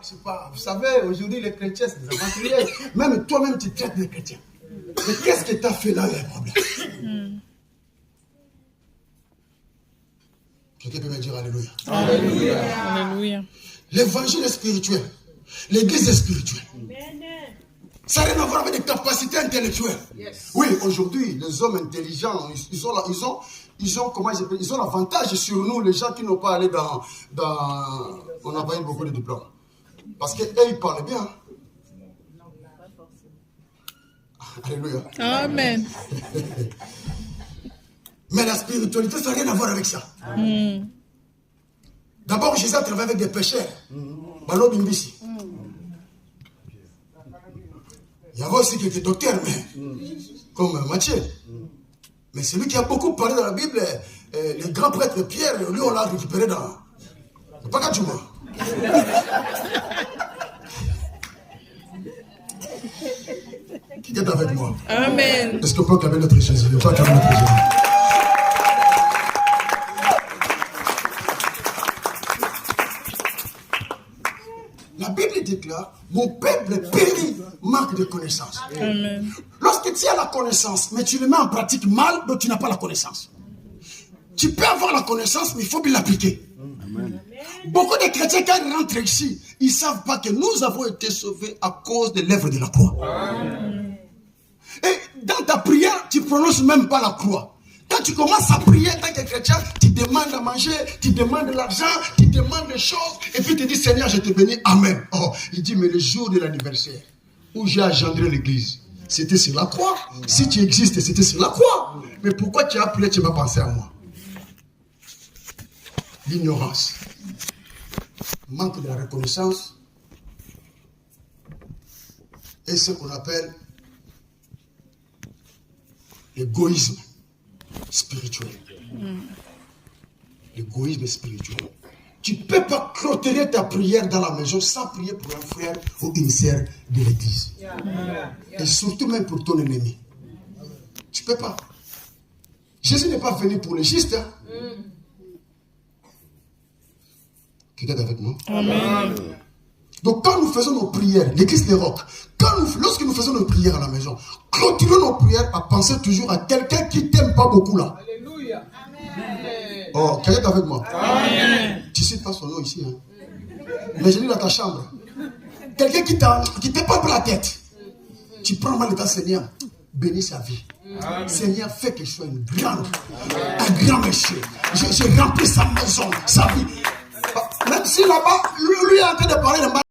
sais pas, vous savez, aujourd'hui les chrétiens, c'est des aventuriers. Même toi-même, tu traites les chrétiens. Mais qu'est-ce que tu as fait là, il y a un problème. Quelqu'un peut me dire Alléluia. Alléluia. Alléluia. L'évangile est spirituel. L'église est spirituelle. Ça n'a rien à voir avec des capacités intellectuelles. Yes. Oui, aujourd'hui, les hommes intelligents, ils ont l'avantage sur nous, les gens qui n'ont pas allé dans on n'a pas eu beaucoup de diplômes. Parce qu'eux, ils parlent bien. Alléluia. Amen. Mais la spiritualité, ça n'a rien à voir avec ça. D'abord, Jésus a travaillé avec des pécheurs. Balo Bimbisi. Il y avait aussi quelques docteurs, mais comme Matthieu. Mais celui qui a beaucoup parlé dans la Bible, le grand prêtre Pierre, lui, on l'a récupéré dans... C'est pas Kachuma. Qui est avec moi? Amen. Est-ce qu'on peut acclamer notre Jésus? On peut acclamer notre Jésus. La Bible déclare, mon peuple périt, manque de connaissance. Amen. Lorsque tu as la connaissance, mais tu le mets en pratique mal, donc tu n'as pas la connaissance. Tu peux avoir la connaissance, mais il faut bien l'appliquer. Amen. Beaucoup de chrétiens, quand ils rentrent ici, ils ne savent pas que nous avons été sauvés à cause de l'œuvre de la croix. Amen. Et dans ta prière, tu ne prononces même pas la croix. Quand tu commences à prier en tant que chrétien, tu demandes à manger, tu demandes de l'argent, tu demandes des choses, et puis tu dis, Seigneur, je te bénis, Amen. Oh, il dit, mais le jour de l'anniversaire, où j'ai engendré l'église, c'était sur la croix. Si tu existes, c'était sur la croix. Mais pourquoi tu as appelé, tu m'as pensé à moi? L'ignorance, manque de la reconnaissance, et ce qu'on appelle l'égoïsme spirituel. L'égoïsme spirituel. Tu ne peux pas clôturer ta prière dans la maison sans prier pour un frère ou une sœur de l'église. Et surtout même pour ton ennemi. Tu ne peux pas. Jésus n'est pas venu pour les justes. Hein? Quelqu'un est avec moi? Amen. Donc quand nous faisons nos prières, l'église des rocs, lorsque nous faisons nos prières à la maison, clôturons nos prières à penser toujours à quelqu'un qui ne t'aime pas beaucoup là. Alléluia. Amen. Oh, quelqu'un est avec moi? Amen. Tu ne cites pas son nom ici. Hein? Mais je lis dans ta chambre. Quelqu'un qui te pompe la tête. Tu prends mal de ta Seigneur. Bénis sa vie. Amen. Seigneur, fais que je sois un grand monsieur. Je remplis sa maison, sa vie. Même si là-bas, lui est en train de parler de mal.